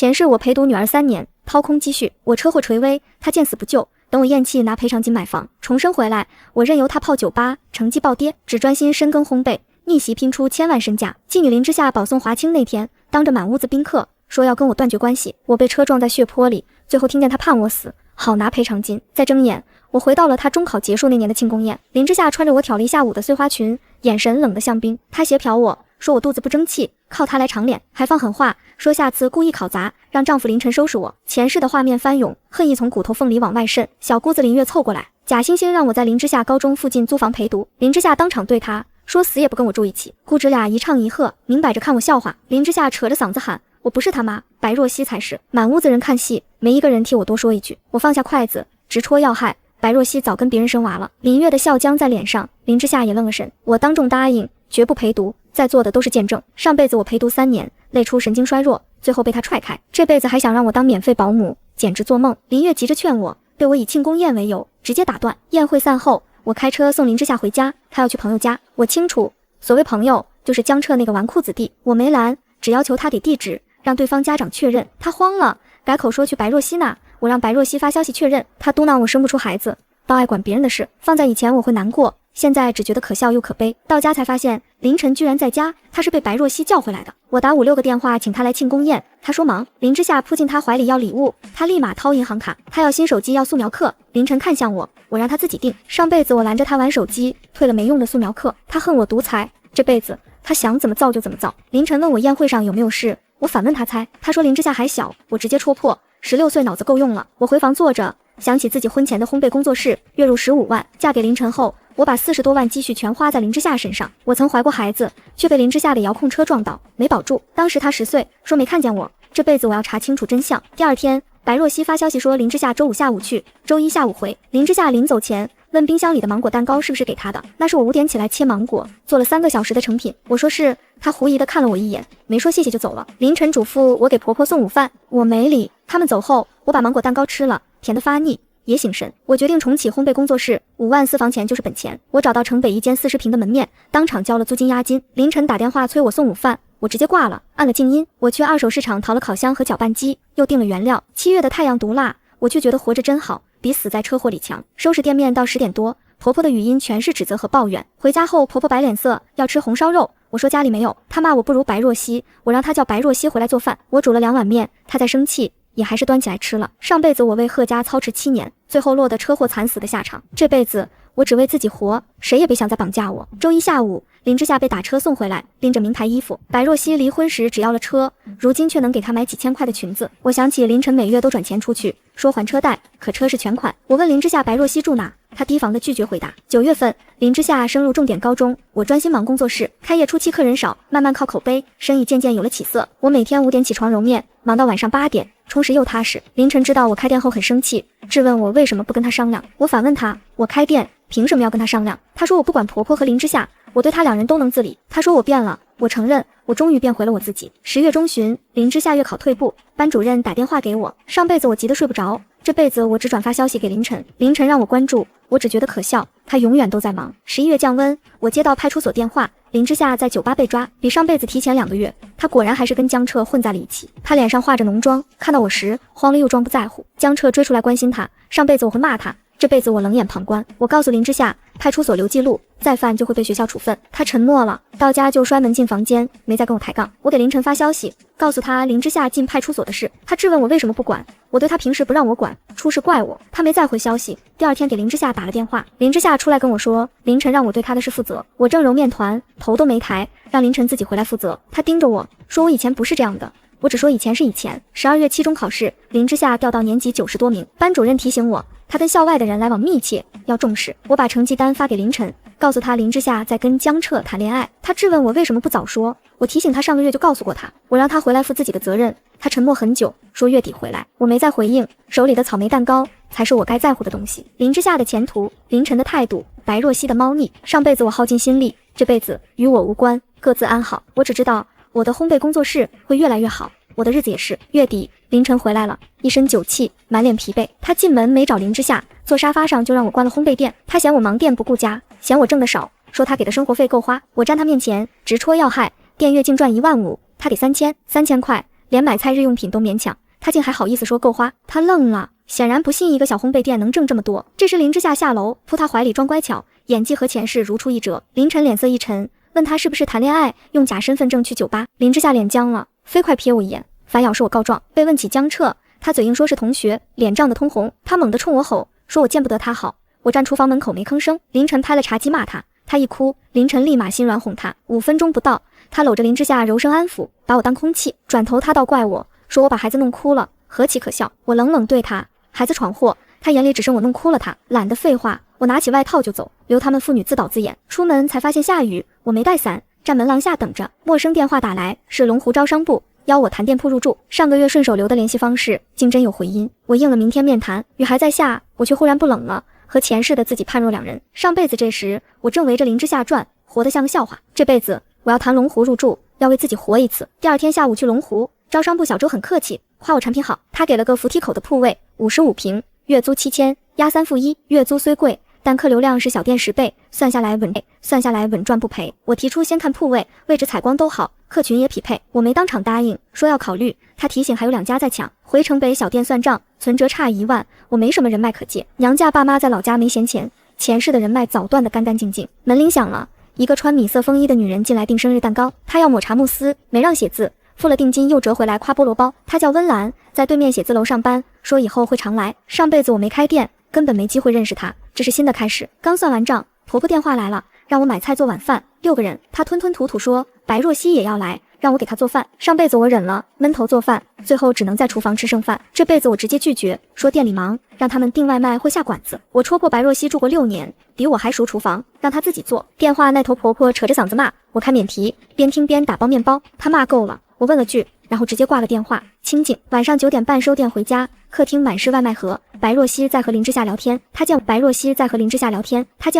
前世我陪读女儿3年，掏空积蓄，我车祸垂危，她见死不救。等我咽气拿赔偿金买房，重生回来，我任由她泡酒吧，成绩暴跌，只专心深耕烘焙，逆袭拼出千万身价。妓女林之夏保送华清那天，当着满屋子宾客说要跟我断绝关系，我被车撞在血泊里，最后听见她盼我死，好拿赔偿金。再睁眼，我回到了她中考结束那年的庆功宴，林之夏穿着我挑了一下午的碎花裙，眼神冷得像冰。她斜瞟我说我肚子不争气，靠她来长脸，还放狠话说下次故意考砸，让丈夫林晨收拾我。前世的画面翻涌，恨意从骨头缝里往外渗。小姑子林月凑过来，假惺惺让我在林之夏高中附近租房陪读。林之夏当场对她说死也不跟我住一起。姑侄俩一唱一和，明摆着看我笑话。林之夏扯着嗓子喊，我不是他妈，白若曦才是。满屋子人看戏，没一个人替我多说一句。我放下筷子，直戳要害，白若曦早跟别人生娃了。林月的笑僵在脸上，林之夏也愣了神。我当众答应绝不陪读，在座的都是见证。上辈子我陪读3年，累出神经衰弱，最后被他踹开。这辈子还想让我当免费保姆，简直做梦。林月急着劝我，被我以庆功宴为由直接打断。宴会散后，我开车送林之夏回家，他要去朋友家。我清楚，所谓朋友就是江澈那个纨绔子弟。我没拦，只要求他给地址，让对方家长确认。他慌了，改口说去白若曦那。我让白若曦发消息确认，他嘟囔我生不出孩子，倒爱管别人的事。放在以前我会难过，现在只觉得可笑又可悲。到家才发现凌晨居然在家，他是被白若曦叫回来的。我打5、6个电话请他来庆功宴，他说忙。林之夏扑进他怀里要礼物，他立马掏银行卡，他要新手机要素描课。凌晨看向我，我让他自己定。上辈子我拦着他玩手机，退了没用的素描课，他恨我独裁。这辈子他想怎么造就怎么造。凌晨问我宴会上有没有事，我反问他猜，他说林之夏还小，我直接戳破，16岁脑子够用了。我回房坐着，想起自己婚前的烘焙工作室，月入15万。嫁给凌晨后，我把40多万积蓄全花在林之夏身上。我曾怀过孩子，却被林之夏的遥控车撞倒，没保住。当时他10岁，说没看见我。这辈子我要查清楚真相。第二天，白若曦发消息说林之夏周5下午去，周1下午回。林之夏临走前问冰箱里的芒果蛋糕是不是给他的，那是我5点起来切芒果，做了3个小时的成品。我说是，他狐疑的看了我一眼，没说谢谢就走了。凌晨嘱咐我给婆婆送午饭，我没理。他们走后，我把芒果蛋糕吃了，甜得发腻，也醒神。我决定重启烘焙工作室，5万私房钱就是本钱。我找到城北一间40平的门面，当场交了租金押金。凌晨打电话催我送午饭，我直接挂了，按了静音。我去二手市场淘了烤箱和搅拌机，又订了原料。7月的太阳毒辣，我却觉得活着真好，比死在车祸里强。收拾店面到10点多，婆婆的语音全是指责和抱怨。回家后，婆婆摆脸色，要吃红烧肉。我说家里没有，她骂我不如白若曦，我让她叫白若曦回来做饭。我煮了2碗面，她在生气，也还是端起来吃了。上辈子我为贺家操持7年，最后落得车祸惨死的下场。这辈子我只为自己活，谁也别想再绑架我。周1下午，林之夏被打车送回来，拎着名牌衣服。白若曦离婚时只要了车，如今却能给她买几千块的裙子。我想起凌晨每月都转钱出去，说还车贷，可车是全款。我问林之夏白若曦住哪，她提防的拒绝回答。9月份，林之夏升入重点高中，我专心忙工作室。开业初期客人少，慢慢靠口碑，生意渐渐有了起色。我每天5点起床揉面，忙到晚上8点，充实又踏实。凌晨知道我开店后很生气，质问我为什么不跟他商量。我反问他，我开店凭什么要跟他商量？他说我不管婆婆和林之夏，我对他2人都能自理。他说我变了，我承认，我终于变回了我自己。10月中旬，林之夏月考退步，班主任打电话给我。上辈子我急得睡不着，这辈子我只转发消息给凌晨，凌晨让我关注，我只觉得可笑，他永远都在忙。11月降温，我接到派出所电话，林之夏在酒吧被抓，比上辈子提前2个月。他果然还是跟江澈混在了一起。他脸上化着浓妆，看到我时慌了又装不在乎。江澈追出来关心他，上辈子我会骂他，这辈子我冷眼旁观。我告诉林之夏，派出所留记录，再犯就会被学校处分。他沉默了，到家就摔门进房间，没再跟我抬杠。我给凌晨发消息，告诉他林之夏进派出所的事。他质问我为什么不管，我对他平时不让我管，出事怪我。他没再回消息。第2天给林之夏打了电话，林之夏出来跟我说，凌晨让我对他的事负责。我正揉面团，头都没抬，让凌晨自己回来负责。他盯着我说，我以前不是这样的。我只说以前是以前。12月期中考试，林之夏掉到年级90多名，班主任提醒我，他跟校外的人来往密切，要重视。我把成绩单发给凌晨，告诉他林之夏在跟江澈谈恋爱。他质问我为什么不早说，我提醒他上个月就告诉过他，我让他回来负自己的责任。他沉默很久，说月底回来。我没再回应，手里的草莓蛋糕才是我该在乎的东西。林之夏的前途，凌晨的态度，白若曦的猫腻，上辈子我耗尽心力，这辈子与我无关，各自安好。我只知道我的烘焙工作室会越来越好，我的日子也是。月底，凌晨回来了，一身酒气，满脸疲惫。他进门没找林之夏，坐沙发上就让我关了烘焙店。他嫌我忙店不顾家，嫌我挣得少，说他给的生活费够花。我站他面前直戳要害，店月净赚1万5，他给3000块。连买菜日用品都勉强，她竟还好意思说够花。她愣了，显然不信一个小烘焙店能挣这么多。这时林之夏下楼，扑她怀里装乖巧，演技和前世如出一辙。凌晨脸色一沉，问她是不是谈恋爱，用假身份证去酒吧。林之夏脸僵了，飞快瞥我一眼，反咬是我告状。被问起江彻，他嘴硬说是同学，脸涨得通红。他猛地冲我吼，说我见不得他好。我站厨房门口没吭声。凌晨拍了茶几骂他，他一哭，凌晨立马心软哄他。5分钟不到，他搂着林之夏柔声安抚，把我当空气。转头他倒怪我，说我把孩子弄哭了，何其可笑。我冷冷对他，孩子闯祸，他眼里只剩我弄哭了他。懒得废话，我拿起外套就走，留他们父女自导自演。出门才发现下雨，我没带伞，站门廊下等着。陌生电话打来，是龙湖招商部，邀我谈店铺入住。上个月顺手留的联系方式，竟真有回音。我应了明天面谈。雨还在下，我却忽然不冷了，和前世的自己判若两人。上辈子这时，我正围着林之夏转，活得像个笑话。这辈子我要谈龙湖入住，要为自己活一次。第二天下午去龙湖，招商部小周很客气，夸我产品好。他给了个扶梯口的铺位，55平，月租7000，押3付1。月租虽贵，但客流量是小店10倍，算下来稳赚不赔。我提出先看铺位，位置采光都好，客群也匹配。我没当场答应，说要考虑。他提醒还有2家在抢。回城北小店算账，存折差1万，我没什么人脉可借。娘家爸妈在老家没闲钱，前世的人脉早断得干干净净。门铃响了，一个穿米色风衣的女人进来订生日蛋糕，她要抹茶慕斯，没让写字，付了定金又折回来夸菠萝包。她叫温岚，在对面写字楼上班，说以后会常来。上辈子我没开店，根本没机会认识她，这是新的开始。刚算完账，婆婆电话来了，让我买菜做晚饭，6个人。她吞吞吐吐说白若曦也要来，让我给她做饭。上辈子我忍了，闷头做饭，最后只能在厨房吃剩饭。这辈子我直接拒绝，说店里忙，让他们订外卖或下馆子。我戳破白若曦住过6年，比我还熟厨房，让她自己做。电话那头婆婆扯着嗓子骂，我开免提，边听边打包面包。她骂够了，我问了句，然后直接挂了电话。清静，晚上9点半收店回家，客厅满是外卖盒。白若曦在和林之夏聊天，她见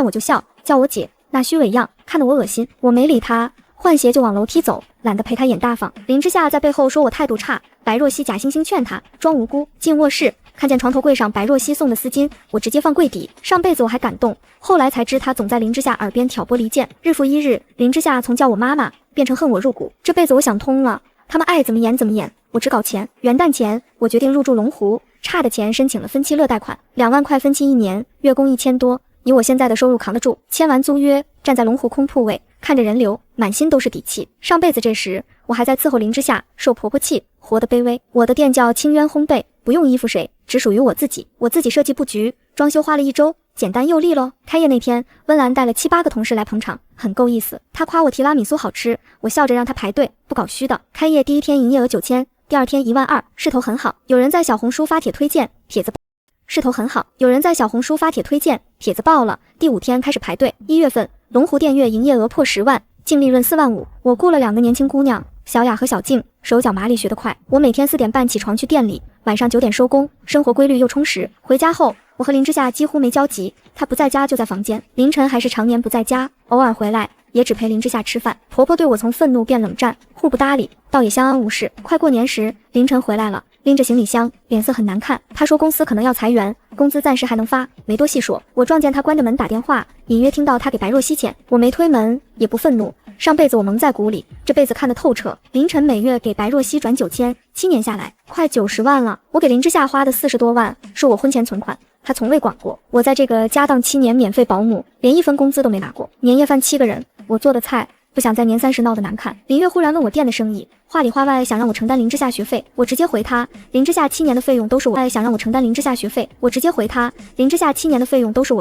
我就笑，叫我姐，那虚伪样看得我恶心。我没理她，换鞋就往楼梯走，懒得陪她演大方。林之夏在背后说我态度差，白若曦假惺惺劝她，装无辜。进卧室看见床头柜上白若曦送的丝巾，我直接放柜底。上辈子我还感动，后来才知她总在林之夏耳边挑拨离间。日复一日，林之夏从叫我妈妈变成恨我入骨。这辈子我想通了，他们爱怎么演怎么演，我只搞钱。元旦前我决定入住龙湖，差的钱申请了分期乐贷款，2万块分期1年，月供1000多，以我现在的收入扛得住。签完租约，站在龙湖空铺位，看着人流，满心都是底气。上辈子这时我还在伺候林之夏，受婆婆气，活得卑微。我的店叫清渊烘焙，不用依附谁，只属于我自己。我自己设计布局，装修花了1周，简单又利落。开业那天，温岚带了7、8个同事来捧场，很够意思。她夸我提拉米苏好吃，我笑着让她排队，不搞虚的。开业第1天营业额9000，第2天1万2，势头很好。有人在小红书发帖推荐，帖子爆了。第5天开始排队。1月份，龙湖店月营业额破10万，净利润4万5。我雇了2个年轻姑娘，小雅和小静，手脚麻利学得快。我每天4点半起床去店里，晚上9点收工，生活规律又充实。回家后，我和林之夏几乎没交集，她不在家就在房间，凌晨还是常年不在家，偶尔回来也只陪林之夏吃饭。婆婆对我从愤怒变冷战，互不搭理，倒也相安无事。快过年时，凌晨回来了，拎着行李箱，脸色很难看。他说公司可能要裁员，工资暂时还能发，没多细说。我撞见他关着门打电话，隐约听到他给白若曦钱。我没推门，也不愤怒。上辈子我蒙在鼓里，这辈子看得透彻。凌晨每月给白若曦转9000，7年下来快90万了。我给林之夏花的40多万是我婚前存款，他从未管过。我在这个家当7年免费保姆，连1分工资都没拿过。年夜饭7个人，我做的菜不想在年30闹得难看。林月忽然问我店的生意，话里话外想让我承担林之夏学费，我直接回他，林之夏7年的费用都是我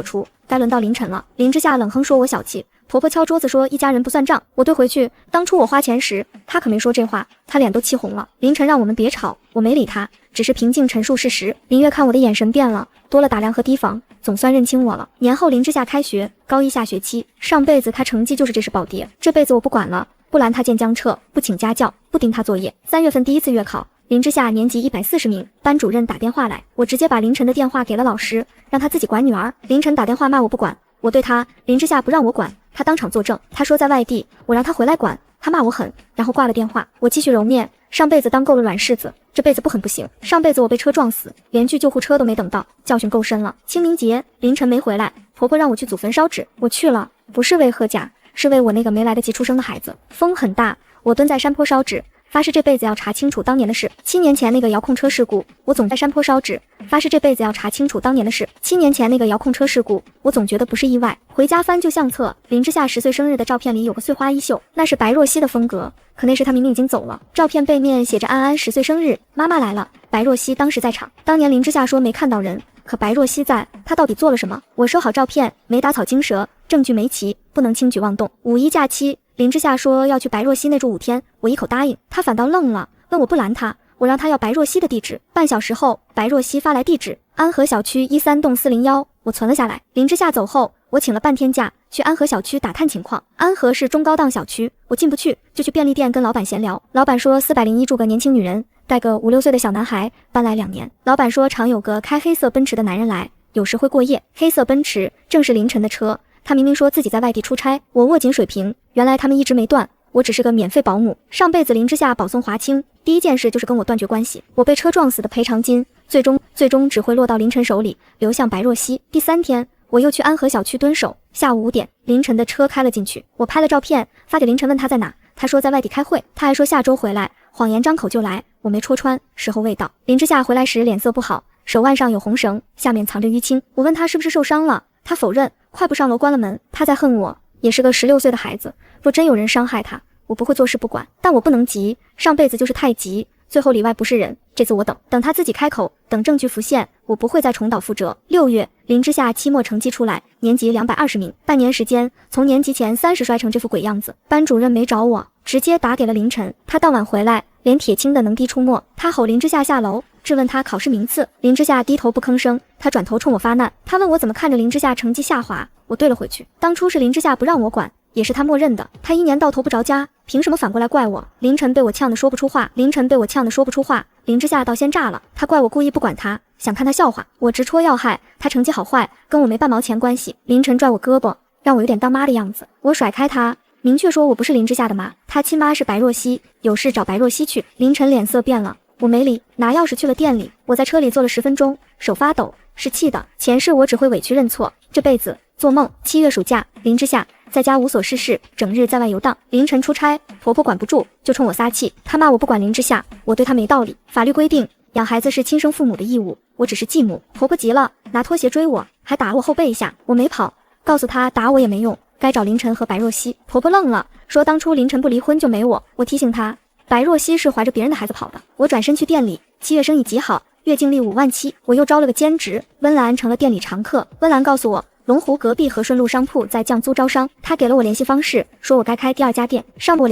出。该轮到凌晨了，林之夏冷哼说我小气，婆婆敲桌子说一家人不算账。我对回去，当初我花钱时，他可没说这话，他脸都气红了。凌晨让我们别吵，我没理他，只是平静陈述事实。林月看我的眼神变了，多了打量和提防，总算认清我了。年后林之夏开学，高1下学期，上辈子他成绩就是这是暴跌，这辈子我不管了，不拦他见江彻，不请家教，不盯他作业。3月份第1次月考，林之夏年级140名，班主任打电话来，我直接把凌晨的电话给了老师，让他自己管女儿。凌晨打电话骂我不管，我对他，林之夏不让我管，他当场作证，他说在外地，我让他回来管，他骂我狠，然后挂了电话。我继续揉面，上辈子当够了软柿子，这辈子不狠不行。上辈子我被车撞死，连句救护车都没等到，教训够深了。清明节凌晨没回来，婆婆让我去祖坟烧纸，我去了，不是为贺家，是为我那个没来得及出生的孩子。风很大，我蹲在山坡烧纸，发誓这辈子要查清楚当年的事。7年前那个遥控车事故，我总在山坡烧纸，发誓这辈子要查清楚当年的事。7年前那个遥控车事故，我总觉得不是意外。回家翻旧相册，林之夏10岁生日的照片里有个碎花衣袖，那是白若曦的风格，可那时她明明已经走了。照片背面写着安安10岁生日，妈妈来了。白若曦当时在场。当年林之夏说没看到人，可白若曦在，她到底做了什么？我收好照片，没打草惊蛇，证据没齐，不能轻举妄动。5一假期，林之夏说要去白若曦那住5天，我一口答应，他反倒愣了，问我不拦他，我让他要白若曦的地址。半小时后，白若曦发来地址，安和小区13栋401，我存了下来。林之夏走后，我请了半天假，去安和小区打探情况。安和是中高档小区，我进不去，就去便利店跟老板闲聊。老板说401住个年轻女人，带个5、6岁的小男孩，搬来2年。老板说常有个开黑色奔驰的男人来，有时会过夜。黑色奔驰正是凌晨的车，他明明说自己在外地出差。我握紧水瓶，原来他们一直没断，我只是个免费保姆。上辈子林之夏保送华清，第一件事就是跟我断绝关系。我被车撞死的赔偿金，最终只会落到凌晨手里，流向白若曦。第3天，我又去安和小区蹲守，下午5点，凌晨的车开了进去，我拍了照片发给凌晨，问他在哪，他说在外地开会，他还说下周回来，谎言张口就来，我没戳穿，时候未到。林之夏回来时脸色不好，手腕上有红绳，下面藏着淤青，我问他是不是受伤了，他否认，快步上楼关了门。他在恨我，也是个16岁的孩子，若真有人伤害他，我不会坐视不管，但我不能急，上辈子就是太急，最后里外不是人。这次我等他自己开口，等证据浮现，我不会再重蹈覆辙。6月，林之夏期末成绩出来，年级220名，半年时间从年级前30摔成这副鬼样子。班主任没找我，直接打给了凌晨，他当晚回来，连铁青的能低出没。他吼林之夏下楼，质问他考试名次。林之夏低头不吭声，他转头冲我发难，他问我怎么看着林之夏成绩下滑，我对了回去，当初是林之夏不让我管，也是他默认的，他1年到头不着家，凭什么反过来怪我？凌晨被我呛得说不出话，林之夏倒先炸了，他怪我故意不管他，想看他笑话，我直戳要害，他成绩好坏跟我没半毛钱关系。凌晨拽我胳膊，让我有点当妈的样子，我甩开他，明确说我不是林之夏的妈，他亲妈是白若曦，有事找白若曦去。凌晨脸色变了，我没理，拿钥匙去了店里。我在车里坐了10分钟，手发抖，是气的。前世我只会委屈认错，这辈子做梦。7月暑假，林之夏在家无所事事，整日在外游荡。凌晨出差，婆婆管不住，就冲我撒气，她骂我不管林之夏，我对她没道理。法律规定，养孩子是亲生父母的义务，我只是继母。婆婆急了，拿拖鞋追我，还打了我后背一下，我没跑，告诉她打我也没用，该找凌晨和白若曦。婆婆愣了，说当初凌晨不离婚就没我。我提醒她，白若曦是怀着别人的孩子跑的。我转身去店里，7月生意极好，月净利5万7，我又招了个兼职，温岚成了店里常客。温岚告诉我，龙湖隔壁和顺路商铺在降租招商，他给了我联系方式，说我该开第2家店。上辈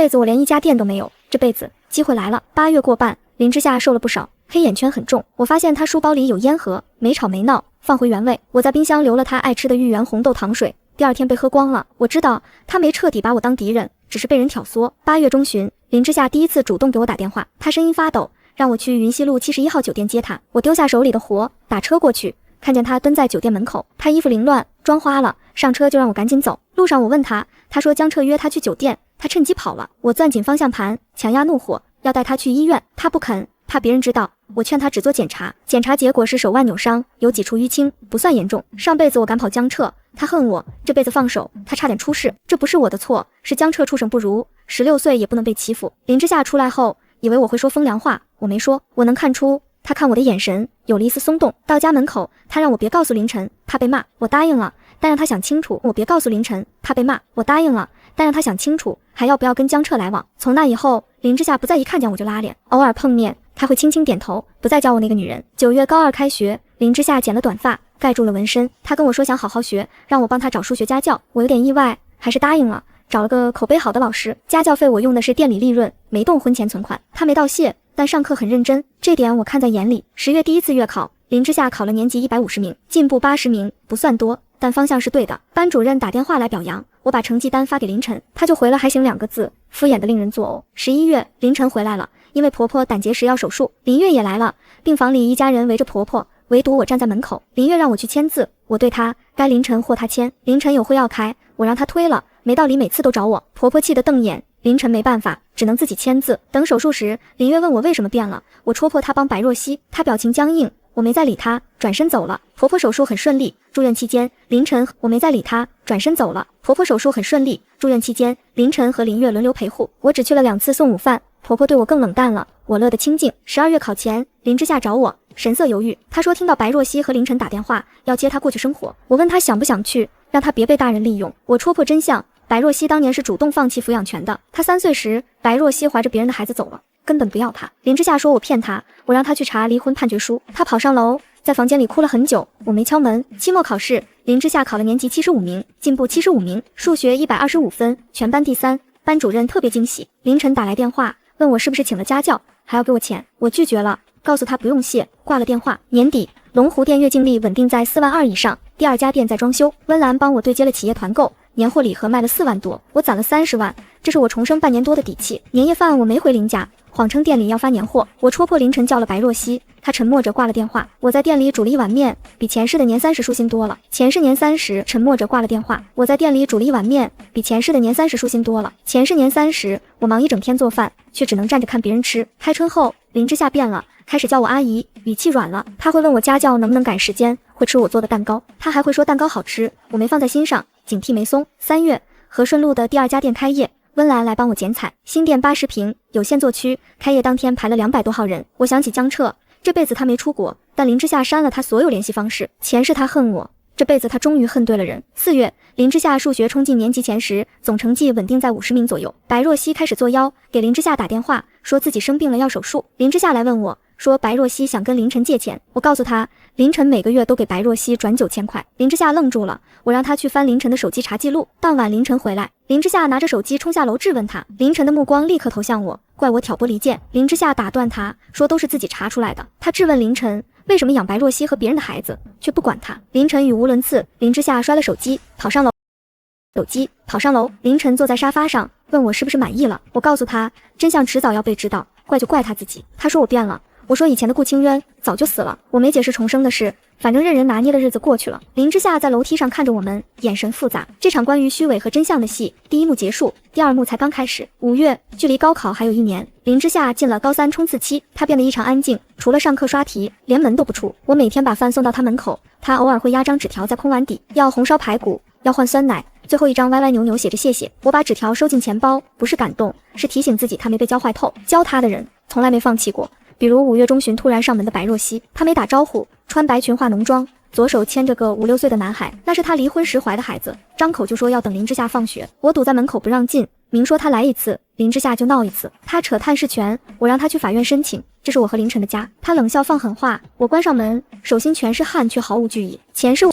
子我连1家店都没有，这辈子机会来了。8月过半，林之夏瘦了不少，黑眼圈很重。我发现他书包里有烟盒，没吵没闹，放回原位。我在冰箱留了他爱吃的芋圆红豆糖水，第2天被喝光了。我知道他没彻底把我当敌人，只是被人挑唆。8月中旬，林之夏第一次主动给我打电话，他声音发抖，让我去云溪路71号酒店接他。我丢下手里的活，打车过去，看见他蹲在酒店门口，他衣服凌乱，妆花了，上车就让我赶紧走。路上我问他，他说江彻约他去酒店，他趁机跑了。我攥紧方向盘，强压怒火，要带他去医院，他不肯，怕别人知道。我劝他只做检查，检查结果是手腕扭伤，有几处淤青，不算严重。上辈子我赶跑江彻，他恨我，这辈子放手，他差点出事。这不是我的错，是江彻畜生不如，16岁也不能被欺负。林之夏出来后，以为我会说风凉话，我没说。我能看出他看我的眼神有了一丝松动。到家门口，他让我别告诉凌晨，怕被骂，我答应了，但让他想清楚，还要不要跟江彻来往。从那以后，林之夏不再一看见我就拉脸，偶尔碰面他会轻轻点头，不再叫我那个女人。9月高2开学，林之夏剪了短发，盖住了纹身。他跟我说想好好学，让我帮他找数学家教。我有点意外，还是答应了，找了个口碑好的老师。家教费我用的是店里利润，没动婚前存款。他没道谢，但上课很认真，这点我看在眼里。10月第一次月考，林之夏考了年级150名，进步80名，不算多，但方向是对的。班主任打电话来表扬，我把成绩单发给凌晨，他就回了还行2个字，敷衍的令人作呕。11月，凌晨回来了，因为婆婆胆结石要手术，林月也来了。病房里一家人围着婆婆，唯独我站在门口。林月让我去签字，我对他该凌晨或他签。凌晨有会要开，我让他推了，没道理每次都找我。婆婆气得瞪眼，凌晨没办法，只能自己签字。等手术时，林月问我为什么变了，我戳破他帮白若曦，他表情僵硬，我没再理她，转身走了。婆婆手术很顺利，住院期间，凌晨我没再理她，转身走了。婆婆手术很顺利，住院期间，凌晨和林月轮流陪护，我只去了2次送午饭，婆婆对我更冷淡了，我乐得清静。12月考前，林之夏找我，神色犹豫，她说听到白若曦和凌晨打电话，要接她过去生活。我问她想不想去，让她别被大人利用。我戳破真相，白若曦当年是主动放弃抚养权的，她3岁时，白若曦怀着别人的孩子走了，根本不要她。林之夏说我骗她，我让她去查离婚判决书，她跑上楼，在房间里哭了很久，我没敲门。期末考试，林之夏考了年级75名，进步75名，数学125分，全班第3，班主任特别惊喜。凌晨打来电话，问我是不是请了家教，还要给我钱，我拒绝了，告诉他不用谢，挂了电话。年底，龙湖店月净利稳定在4万2以上，第2家店在装修，温岚帮我对接了企业团购，年货礼盒卖了4万多，我攒了30万，这是我重生半年多的底气。年夜饭我没回林家，谎称店里要发年货，我戳破凌晨叫了白若曦，她沉默着挂了电话。我在店里煮了1碗面，比前世的年30舒心多了。前世年30沉默着挂了电话。我在店里煮了1碗面，比前世的年30舒心多了。前世年30我忙一整天做饭，却只能站着看别人吃。开春后，林之夏变了，开始叫我阿姨，语气软了。她会问我家教能不能赶时间，会吃我做的蛋糕，她还会说蛋糕好吃，我没放在心上，警惕没松。3月，和顺路的第2家店开业，温岚来帮我剪彩，新店80平，有限座区，开业当天排了200多号人。我想起江彻，这辈子他没出国，但林之夏删了他所有联系方式，前世他恨我，这辈子他终于恨对了人。4月，林之夏数学冲进年级前10，总成绩稳定在50名左右。白若曦开始作妖，给林之夏打电话，说自己生病了要手术。林之夏来问我，说白若曦想跟凌晨借钱，我告诉他，凌晨每个月都给白若曦转9000块。林之夏愣住了，我让他去翻凌晨的手机查记录。当晚凌晨回来，林之夏拿着手机冲下楼质问他，凌晨的目光立刻投向我，怪我挑拨离间。林之夏打断他，说都是自己查出来的。他质问凌晨，为什么养白若曦和别人的孩子，却不管他。凌晨语无伦次，林之夏摔了手机，跑上楼。凌晨坐在沙发上，问我是不是满意了。我告诉他，真相迟早要被知道，怪就怪他自己。他说我变了。我说以前的顾清渊早就死了，我没解释重生的事，反正任人拿捏的日子过去了。林之夏在楼梯上看着我们，眼神复杂。这场关于虚伪和真相的戏，第1幕结束，第2幕才刚开始。5月，距离高考还有1年，林之夏进了高3冲刺期，他变得异常安静，除了上课刷题，连门都不出。我每天把饭送到他门口，他偶尔会压张纸条在空碗底，要红烧排骨，要换酸奶，最后一张歪歪扭扭写着谢谢。我把纸条收进钱包，不是感动，是提醒自己他没被教坏透。教他的人从来没放弃过。比如5月中旬突然上门的白若曦，她没打招呼，穿白裙化浓妆，左手牵着个5、6岁的男孩，那是她离婚时怀的孩子，张口就说要等林之夏放学。我堵在门口不让进，明说他来一次，林之夏就闹一次。他扯探视权，我让他去法院申请，这是我和凌晨的家。他冷笑放狠话，我关上门，手心全是汗却毫无惧意。前世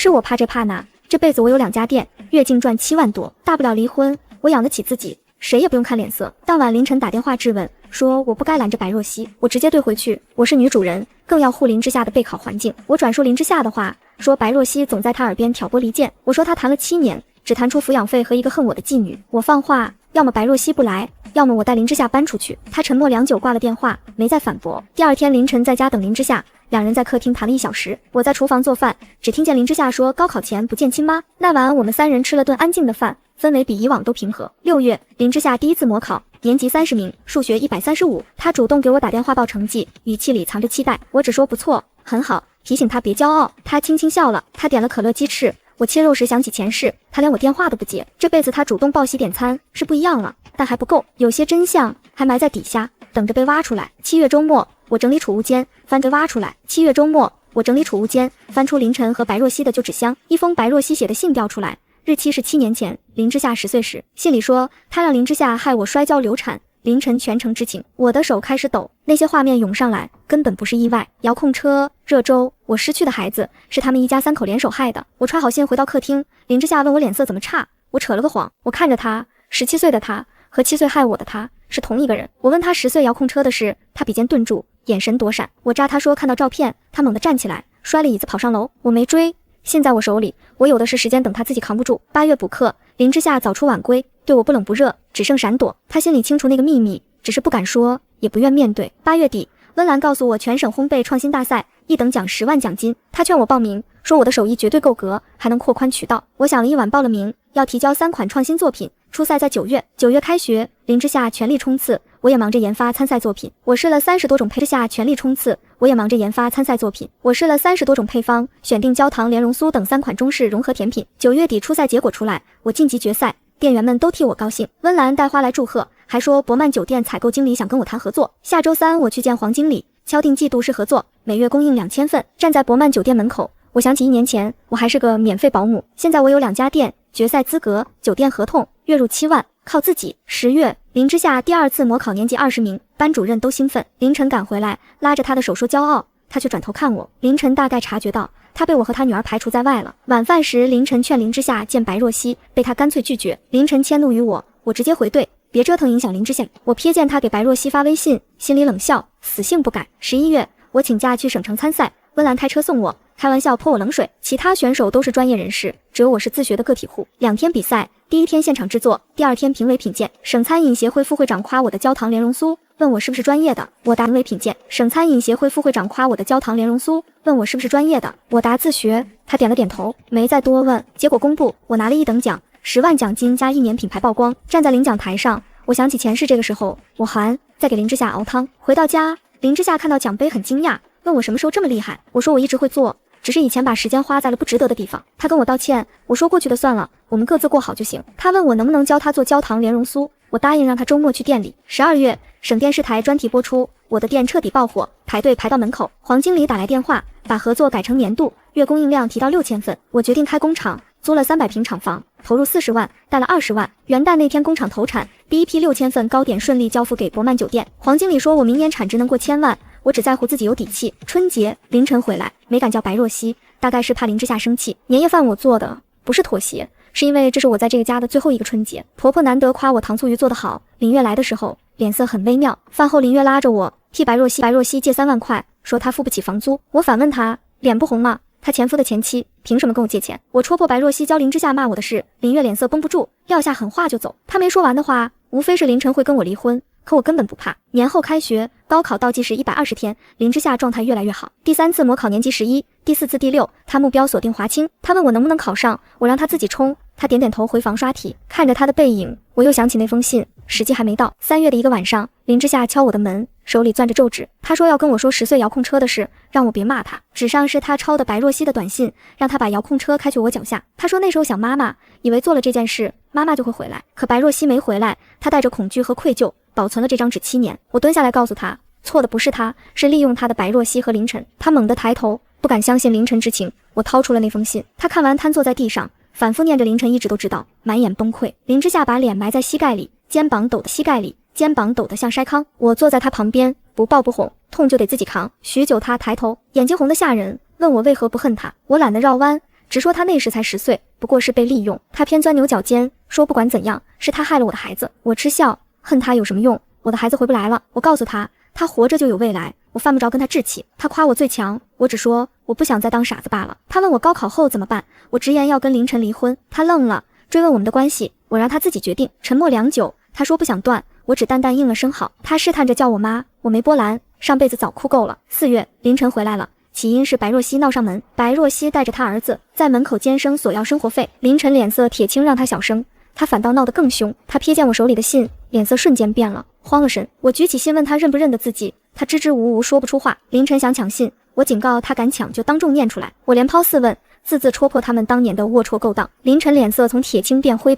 我怕这怕那，这辈子我有2家店，月净赚7万多，大不了离婚，我养得起自己，谁也不用看脸色。当晚凌晨打电话质问，说我不该拦着白若曦，我直接对回去，我是女主人，更要护林之夏的备考环境。我转述林之夏的话，说白若曦总在他耳边挑拨离间。我说他谈了7年，只谈出抚养费和一个恨我的妓女。我放话，要么白若曦不来，要么我带林之夏搬出去。他沉默良久，挂了电话，没再反驳。第2天凌晨在家等林之夏，2人在客厅谈了1小时。我在厨房做饭，只听见林之夏说高考前不见亲妈。那晚我们3人吃了顿安静的饭，氛围比以往都平和。6月，林之夏第1次模考，年级30名，数学135，他主动给我打电话报成绩，语气里藏着期待。我只说不错，很好，提醒他别骄傲。他轻轻笑了，他点了可乐鸡翅。我切肉时想起前世，他连我电话都不接。这辈子他主动报喜点餐是不一样了，但还不够，有些真相还埋在底下，等着被挖出来。7月周末，我整理储物间，翻着挖出来。7月周末，我整理储物间，翻出凌晨和白若曦的旧纸箱，一封白若曦写的信调出来，日期是7年前，林之夏10岁时。信里说他让林之夏害我摔跤流产，凌晨全程知情。我的手开始抖，那些画面涌上来，根本不是意外。遥控车、热粥，我失去的孩子是他们一家3口联手害的。我揣好信回到客厅，林之夏问我脸色怎么差，我扯了个谎。我看着他，17岁的他和7岁害我的他是同一个人。我问他10岁遥控车的事，他笔尖顿住，眼神躲闪。我扎他说看到照片，他猛地站起来，摔了椅子跑上楼。我没追，信在我手里，我有的是时间等他自己扛不住。8月补课，林之夏早出晚归，对我不冷不热，只剩闪躲。他心里清楚那个秘密，只是不敢说，也不愿面对。8月底，温岚告诉我全省烘焙创新大赛1等奖10万奖金，他劝我报名，说我的手艺绝对够格，还能扩宽渠道。我想了一晚报了名，要提交3款创新作品，初赛在9月，9月开学，林之夏全力冲刺，我也忙着研发参赛作品。我试了30多种配下全力冲刺，我也忙着研发参赛作品。我试了30多种配方，选定焦糖莲蓉酥等3款中式融合甜品。9月底初赛结果出来，我晋级决赛，店员们都替我高兴。温岚带花来祝贺，还说博曼酒店采购经理想跟我谈合作。下周3我去见黄经理，敲定季度式合作，每月供应2000份。站在博曼酒店门口，我想起1年前我还是个免费保姆，现在我有2家店，决赛资格，酒店合同，月入7万，靠自己。10月，林之夏第2次模考年级20名，班主任都兴奋。凌晨赶回来，拉着他的手说骄傲，他却转头看我。凌晨大概察觉到他被我和他女儿排除在外了。晚饭时，凌晨劝林之夏见白若曦，被他干脆拒绝。凌晨迁怒于我直接回怼，别折腾影响林之夏。我瞥见他给白若曦发微信，心里冷笑，死性不改。11月，我请假去省城参赛，温岚开车送我，开玩笑泼我冷水。其他选手都是专业人士，只有我是自学的个体户。2天比赛，第1天现场制作，第2天评委品鉴。省餐饮协会副会长夸我的焦糖莲蓉酥，问我是不是专业的，我答评委品鉴。省餐饮协会副会长夸我的焦糖莲蓉酥，问我是不是专业的，我答自学。他点了点头，没再多问。结果公布，我拿了1等奖，10万奖金加1年品牌曝光。站在领奖台上，我想起前世这个时候，我还在给林之夏熬汤。回到家，林之夏看到奖杯很惊讶，问我什么时候这么厉害。我说我一直会做，只是以前把时间花在了不值得的地方。他跟我道歉，我说过去的算了，我们各自过好就行。他问我能不能教他做焦糖莲蓉酥，我答应让他周末去店里。12月，省电视台专题播出，我的店彻底爆火，排队排到门口。黄经理打来电话，把合作改成年度，月供应量提到6000份。我决定开工厂，租了300平厂房，投入40万，贷了20万。元旦那天工厂投产，第一批6000份糕点顺利交付给博曼酒店。黄经理说我明年产值能过1000万，我只在乎自己有底气。春节凌晨回来，没敢叫白若曦，大概是怕林之夏生气。年夜饭我做的，不是妥协，是因为这是我在这个家的最后一个春节。婆婆难得夸我糖醋鱼做得好。林月来的时候脸色很微妙，饭后林月拉着我替白若曦借3万块，说她付不起房租。我反问她，脸不红吗？她前夫的前妻凭什么跟我借钱？我戳破白若曦教林之夏骂我的事，林月脸色绷不住，撂下狠话就走。她没说完的话，无非是凌晨会跟我离婚，可我根本不怕。年后开学，高考倒计时120天，林之夏状态越来越好。第3次模考年级11，第4次第6，他目标锁定华清。他问我能不能考上，我让他自己冲。他点点头回房刷题，看着他的背影，我又想起那封信，时机还没到。3月的一个晚上，林之夏敲我的门，手里攥着皱纸，他说要跟我说10岁遥控车的事，让我别骂他。纸上是他抄的白若曦的短信，让他把遥控车开去我脚下。他说那时候想妈妈，以为做了这件事妈妈就会回来，可白若曦没回来，他带着恐惧和愧疚保存了这张纸7年。我蹲下来告诉他，错的不是他，是利用他的白若曦和凌晨。他猛地抬头，不敢相信凌晨之情。我掏出了那封信，他看完瘫坐在地上，反复念着凌晨一直都知道，满眼崩溃。林之夏把脸埋在膝盖里，肩膀抖得膝盖里，肩膀抖得像筛糠。我坐在他旁边，不抱不哄，痛就得自己扛。许久他抬头，眼睛红得吓人，问我为何不恨他。我懒得绕弯，直说他那时才10岁，不过是被利用。他偏钻牛角尖，说不管怎样，是他害了我的孩子。我嗤笑，恨他有什么用？我的孩子回不来了。我告诉他，他活着就有未来，我犯不着跟他置气。他夸我最强，我只说我不想再当傻子罢了。他问我高考后怎么办，我直言要跟凌晨离婚。他愣了，追问我们的关系，我让他自己决定。沉默良久，他说不想断，我只淡淡应了声好。他试探着叫我妈，我没波澜，上辈子早哭够了。4月，凌晨回来了，起因是白若曦闹上门，白若曦带着他儿子在门口尖声索要生活费。凌晨脸色铁青，让他小声，他反倒闹得更凶。他瞥见我手里的信，脸色瞬间变了，慌了神。我举起信问他认不认得自己，他支支吾吾说不出话。凌晨想抢信，我警告他敢抢就当众念出来。我连抛4问，字字戳破他们当年的龌龊勾当。凌晨脸色从铁青变灰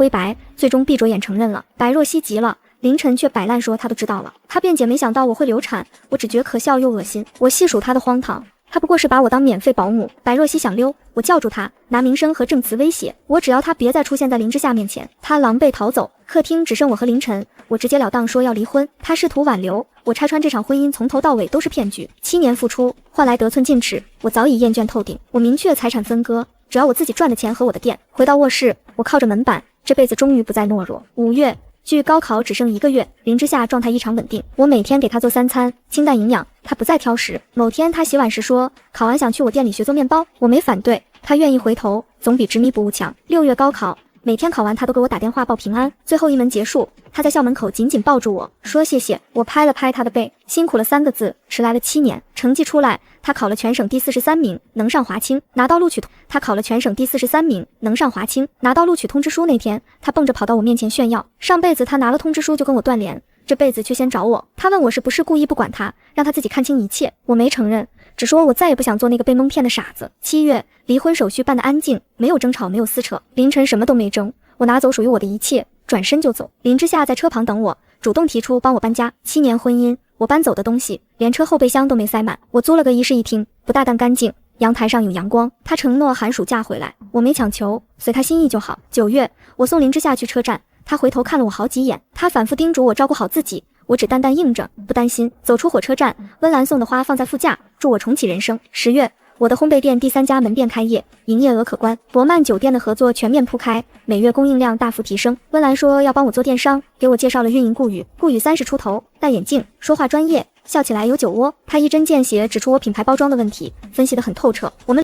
白，最终闭着眼承认了。白若曦急了，凌晨却摆烂说他都知道了。他辩解没想到我会流产，我只觉可笑又恶心。我细数他的荒唐，他不过是把我当免费保姆。白若曦想溜，我叫住他，拿名声和证词威胁我，只要他别再出现在林之夏面前。他狼狈逃走，客厅只剩我和凌晨，我直截了当说要离婚。他试图挽留，我拆穿这场婚姻从头到尾都是骗局，7年付出换来得寸进尺，我早已厌倦透顶。我明确财产分割，只要我自己赚的钱和我的店。回到卧室，我靠着门板，这辈子终于不再懦弱。5月，距高考只剩1个月，林之夏状态异常稳定，我每天给他做3餐，清淡营养，他不再挑食。某天他洗碗时说，考完想去我店里学做面包，我没反对，他愿意回头，总比执迷不悟强。6月高考，每天考完他都给我打电话报平安。最后一门结束，他在校门口紧紧抱住我，说谢谢。我拍了拍他的背，辛苦了3个字，迟来了7年。成绩出来，他他考了全省第43名，能上华清，拿到录取。他考了全省第43名，能上华清，拿到录取通知书那天，他蹦着跑到我面前炫耀，上辈子他拿了通知书就跟我断联，这辈子却先找我。他问我是不是故意不管他，让他自己看清一切。我没承认，只说我再也不想做那个被蒙骗的傻子。7月，离婚手续办得安静，没有争吵，没有撕扯。凌晨什么都没争，我拿走属于我的一切，转身就走。林之夏在车旁等我，主动提出帮我搬家。7年婚姻，我搬走的东西连车后备箱都没塞满。我租了个一室一厅，不大但干净，阳台上有阳光。他承诺寒暑假回来，我没强求，随他心意就好。9月，我送林之夏去车站，他回头看了我好几眼，他反复叮嘱我照顾好自己，我只淡淡应着，不担心。走出火车站，温岚送的花放在副驾，祝我重启人生。10月，我的烘焙店第3家门店开业，营业额可观，博曼酒店的合作全面铺开，每月供应量大幅提升。温岚说要帮我做电商，给我介绍了运营顾宇。顾宇30出头，戴眼镜，说话专业，笑起来有酒窝。他一针见血指出我品牌包装的问题，分析得很透彻。我们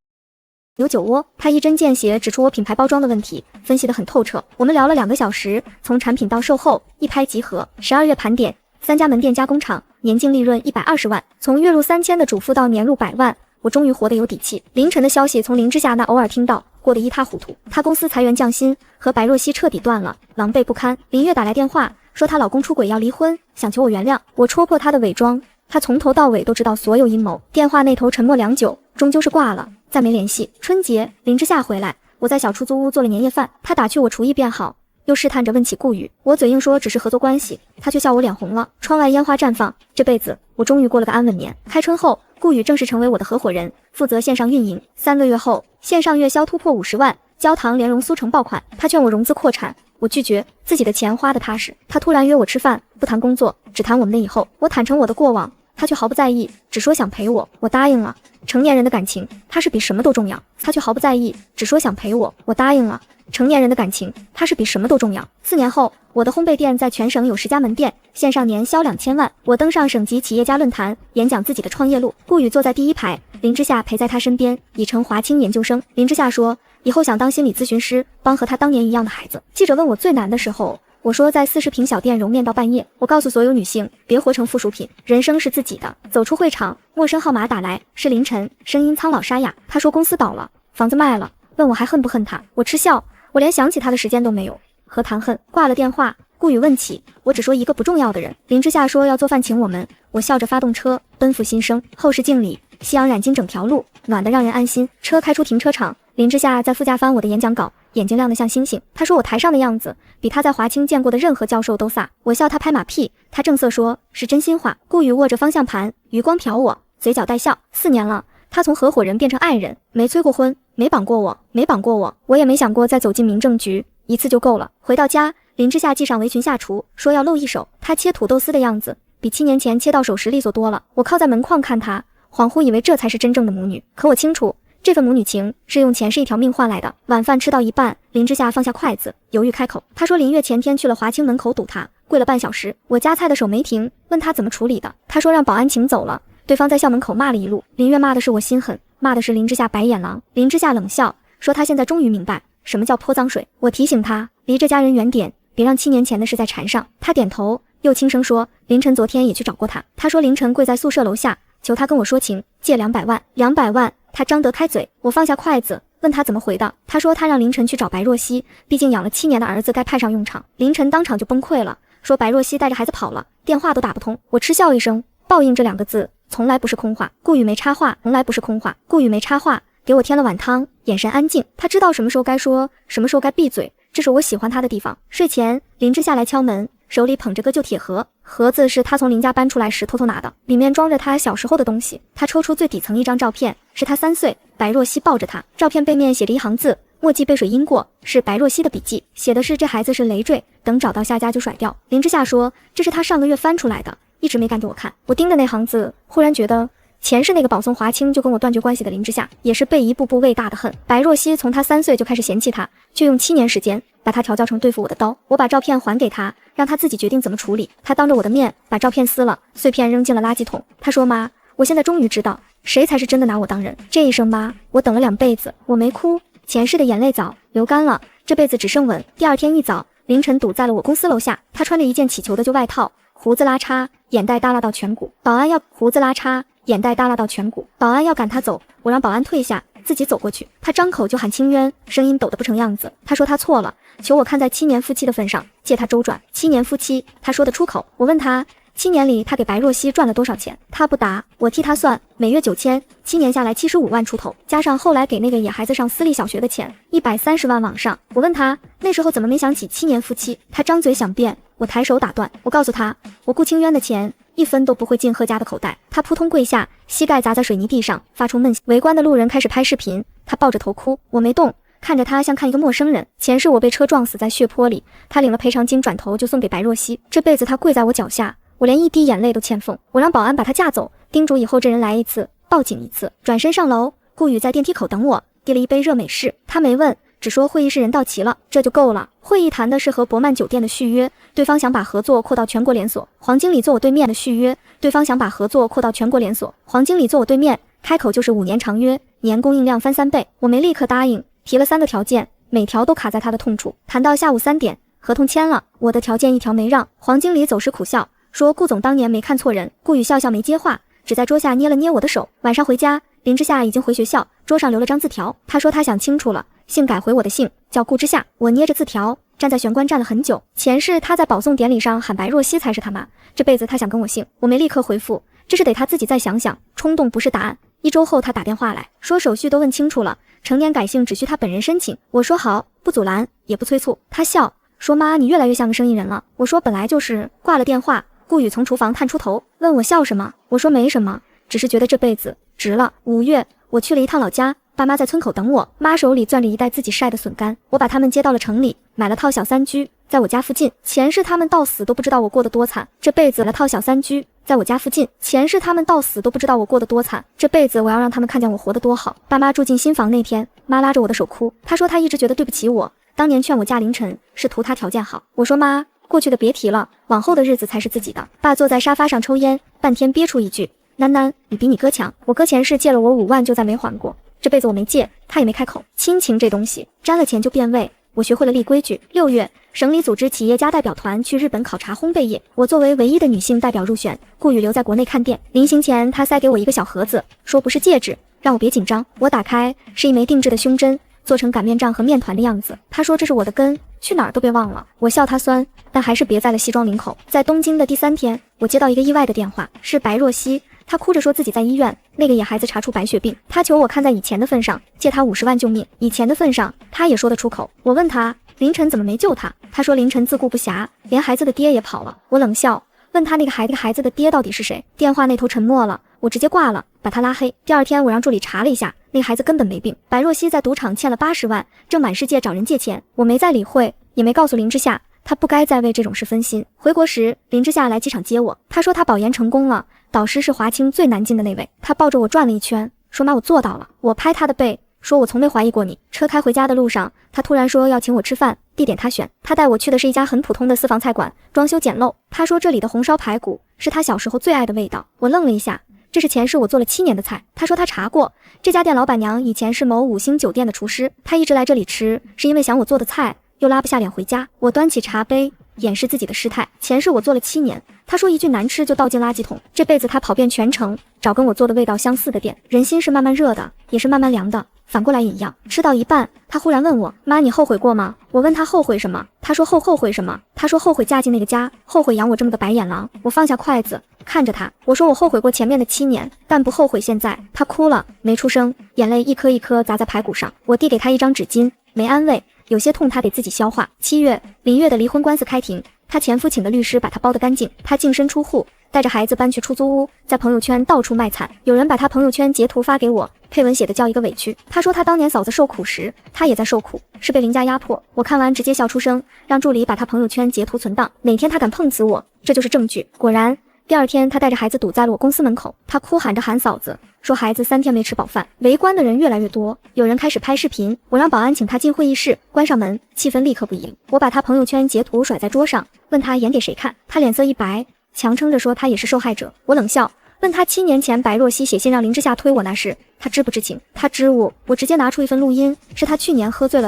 有酒窝，他一针见血指出我品牌包装的问题，分析得很透彻。我们聊了2个小时，从产品到售后一拍即合。12月盘点，3家门店加工厂，年净利润120万，从月入3000的主妇到年入100万。我终于活得有底气。凌晨的消息从林之夏那偶尔听到，过得一塌糊涂。她公司裁员降薪，和白若曦彻底断了，狼狈不堪。林月打来电话，说她老公出轨要离婚，想求我原谅。我戳破她的伪装，她从头到尾都知道所有阴谋。电话那头沉默良久，终究是挂了，再没联系。春节，林之夏回来，我在小出租屋做了年夜饭，他打趣我厨艺变好，又试探着问起顾宇，我嘴硬说只是合作关系，他却笑我脸红了。窗外烟花绽放，这辈子我终于过了个安稳年。开春后，顾宇正式成为我的合伙人，负责线上运营。3个月后，线上月销突破50万，焦糖莲蓉酥成爆款。他劝我融资扩产，我拒绝，自己的钱花得踏实。他突然约我吃饭，不谈工作，只谈我们的以后。我坦诚我的过往，他却毫不在意，只说想陪我，我答应了。成年人的感情，他是比什么都重要。他却毫不在意，只说想陪我，我答应了。成年人的感情，他是比什么都重要。4年后，我的烘焙店在全省有10家门店，线上年销2000万。我登上省级企业家论坛，演讲自己的创业路。顾宇坐在第一排，林之夏陪在他身边，已成华清研究生。林之夏说，以后想当心理咨询师，帮和他当年一样的孩子。记者问我最难的时候，我说在40平小店揉面到半夜。我告诉所有女性，别活成附属品，人生是自己的。走出会场，陌生号码打来，是凌晨，声音苍老沙哑。他说公司倒了，房子卖了，问我还恨不恨他。我嗤笑，我连想起他的时间都没有，何谈恨。挂了电话，顾宇问起，我只说一个不重要的人。林之夏说要做饭请我们，我笑着发动车奔赴新生。后视镜里，夕阳染尽整条路，暖得让人安心。车开出停车场，林之夏在副驾翻我的演讲稿，眼睛亮得像星星。他说我台上的样子比他在华清见过的任何教授都飒。我笑他拍马屁，他正色说是真心话。顾宇握着方向盘，余光瞟我，嘴角带笑。4年了，他从合伙人变成爱人，没催过婚，没绑过我，没绑过我，我也没想过再走进民政局，一次就够了。回到家，林之夏系上围裙下厨，说要露一手。他切土豆丝的样子比7年前切到手时利索多了。我靠在门框看他，恍惚以为这才是真正的母女。可我清楚，这份母女情是用前世一条命换来的。晚饭吃到一半，林之夏放下筷子，犹豫开口。他说林月前天去了华清门口堵他，跪了半小时。我夹菜的手没停，问他怎么处理的。他说让保安请走了，对方在校门口骂了一路。林月骂的是我心狠，骂的是林之夏白眼狼。林之夏冷笑说他现在终于明白什么叫泼脏水。我提醒他离这家人远点，别让7年前的事再缠上。他点头，又轻声说凌晨昨天也去找过他。他说凌晨跪在宿舍楼下求他跟我说情，借200万。200万，他张得开嘴。我放下筷子，问他怎么回的。他说他让凌晨去找白若曦，毕竟养了7年的儿子该派上用场。凌晨当场就崩溃了，说白若曦带着孩子跑了，电话都打不通。我嗤笑一声，报应这2个字从来不是空话。顾宇没插话，从来不是空话。顾宇没插话，给我添了碗汤，眼神安静。他知道什么时候该说，什么时候该闭嘴，这是我喜欢他的地方。睡前，林之夏来敲门，手里捧着个旧铁盒，盒子是他从林家搬出来时偷偷拿的，里面装着他小时候的东西。他抽出最底层一张照片，是他3岁，白若曦抱着他。照片背面写着一行字，墨迹被水阴过，是白若曦的笔记，写的是这孩子是累赘，等找到下家就甩掉。林之夏说这是他上个月翻出来的，一直没敢给我看。我盯着那行字，忽然觉得前世那个保送华清就跟我断绝关系的林之夏，也是被一步步喂大的恨。白若曦从他3岁就开始嫌弃他，却用7年时间把他调教成对付我的刀。我把照片还给他，让他自己决定怎么处理。他当着我的面把照片撕了，碎片扔进了垃圾桶。他说妈，我现在终于知道谁才是真的拿我当人。这一声妈，我等了2辈子。我没哭，前世的眼泪早流干了，这辈子只剩吻。第2天一早，凌晨堵在了我公司楼下，他穿着一件起球的旧外套，胡子拉碴，眼袋耷拉到颧骨。保安要胡子拉碴，眼袋耷拉到颧骨。保安要赶他走，我让保安退下，自己走过去。他张口就喊清渊，声音抖得不成样子。他说他错了，求我看在7年夫妻的份上借他周转。7年夫妻，他说得出口。我问他7年里他给白若曦赚了多少钱，他不答。我替他算，每月9000，7年下来75万出头，加上后来给那个野孩子上私立小学的钱，130万往上。我问他那时候怎么没想起7年夫妻，他张嘴想辩，我抬手打断。我告诉他，我顾清渊的钱1分都不会进贺家的口袋。他扑通跪下，膝盖砸在水泥地上，发出闷响。围观的路人开始拍视频，他抱着头哭，我没动，看着他像看一个陌生人。前世我被车撞死在血泊里，他领了赔偿金，转头就送给白若曦。这辈子他跪在我脚下，我连一滴眼泪都欠奉。我让保安把他架走，叮嘱以后这人来一次报警一次。转身上楼，顾宇在电梯口等我，递了一杯热美式。他没问，只说会议室人到齐了，这就够了。会议谈的是和博曼酒店的续约，对方想把合作扩到全国连锁。黄经理坐我对面的续约，对方想把合作扩到全国连锁。黄经理坐我对面，开口就是5年长约，年供应量翻3倍。我没立刻答应，提了3个条件，每条都卡在他的痛处。谈到下午3点，合同签了，我的条件一条没让。黄经理走时苦笑，说顾总当年没看错人。顾宇笑笑没接话，只在桌下捏了捏我的手。晚上回家，林之夏已经回学校，桌上留了张字条。他说他想清楚了，姓改回我的姓，叫顾之夏。我捏着字条，站在玄关站了很久。前世他在保送典礼上喊白若曦才是他妈，这辈子他想跟我姓。我没立刻回复，这是得他自己再想想，冲动不是答案。1周后他打电话来说手续都问清楚了，成年改姓只需他本人申请。我说好，不阻拦也不催促。他笑说妈，你越来越像个生意人了。我说本来就是。挂了电话，顾宇从厨房探出头问我笑什么，我说没什么，只是觉得这辈子值了。5月我去了一趟老家，爸妈在村口等我，妈手里攥着一袋自己晒的笋干，我把他们接到了城里，买了套小3居，在我家附近。前世他们到死都不知道我过得多惨，这辈子了套小3居，在我家附近。前世他们到死都不知道我过得多惨，这辈子我要让他们看见我活得多好。爸妈住进新房那天，妈拉着我的手哭，她说她一直觉得对不起我，当年劝我嫁凌晨是图他条件好。我说妈，过去的别提了，往后的日子才是自己的。爸坐在沙发上抽烟，半天憋出一句，囡囡，你比你哥强。我哥前世借了我5万就再没还过，这辈子我没借，他也没开口。亲情这东西，沾了钱就变味。我学会了立规矩。6月，省里组织企业家代表团去日本考察烘焙业，我作为唯一的女性代表入选。顾宇留在国内看店，临行前他塞给我一个小盒子，说不是戒指，让我别紧张。我打开，是一枚定制的胸针，做成擀面杖和面团的样子。他说这是我的根，去哪儿都别忘了。我笑他酸，但还是别在了西装领口。在东京的第3天，我接到一个意外的电话，是白若曦。她哭着说自己在医院，那个野孩子查出白血病，她求我看在以前的份上，借她50万救命。以前的份上，她也说得出口。我问她凌晨怎么没救她，她说凌晨自顾不暇，连孩子的爹也跑了。我冷笑，问她那个孩子的爹到底是谁。电话那头沉默了，我直接挂了，把他拉黑。第2天我让助理查了一下，那个孩子根本没病。白若曦在赌场欠了80万，正满世界找人借钱。我没再理会，也没告诉林之夏，他不该再为这种事分心。回国时，林之夏来机场接我，他说他保研成功了，导师是华清最难进的那位。他抱着我转了一圈，说妈，我做到了。我拍他的背，说我从没怀疑过你。车开回家的路上，他突然说要请我吃饭，地点他选，他带我去的是一家很普通的私房菜馆，装修简陋。他说这里的红烧排骨是他小时候最爱的味道。我愣了一下，这是前世我做了7年的菜。他说他查过，这家店老板娘以前是某5星酒店的厨师，他一直来这里吃，是因为想我做的菜，又拉不下脸回家。我端起茶杯，掩饰自己的失态。前世我做了7年，他说一句难吃就倒进垃圾桶。这辈子他跑遍全城，找跟我做的味道相似的店。人心是慢慢热的，也是慢慢凉的，反过来也一样。吃到一半，他忽然问我，妈，你后悔过吗？我问他后悔什么，他说后悔什么？他说后悔嫁进那个家，后悔养我这么个白眼狼。我放下筷子，看着他，我说我后悔过前面的7年，但不后悔现在。他哭了，没出声，眼泪一颗一颗砸在排骨上。我递给他一张纸巾，没安慰，有些痛他得自己消化。7月，林月的离婚官司开庭，他前夫请的律师把他包得干净，他净身出户，带着孩子搬去出租屋，在朋友圈到处卖惨。有人把他朋友圈截图发给我，配文写的叫一个委屈。他说他当年嫂子受苦时，他也在受苦，是被林家压迫。我看完直接笑出声，让助理把他朋友圈截图存档，哪天他敢碰瓷我，这就是证据。果然第2天他带着孩子堵在了我公司门口，他哭喊着喊嫂子，说孩子3天没吃饱饭。围观的人越来越多，有人开始拍视频，我让保安请他进会议室，关上门，气氛立刻不一。我把他朋友圈截图甩在桌上，问他演给谁看，他脸色一白，强撑着说他也是受害者。我冷笑，问他7年前白若曦写信让林之夏推我那事，他知不知情？他支吾。我直接拿出一份录音，是他去年喝醉了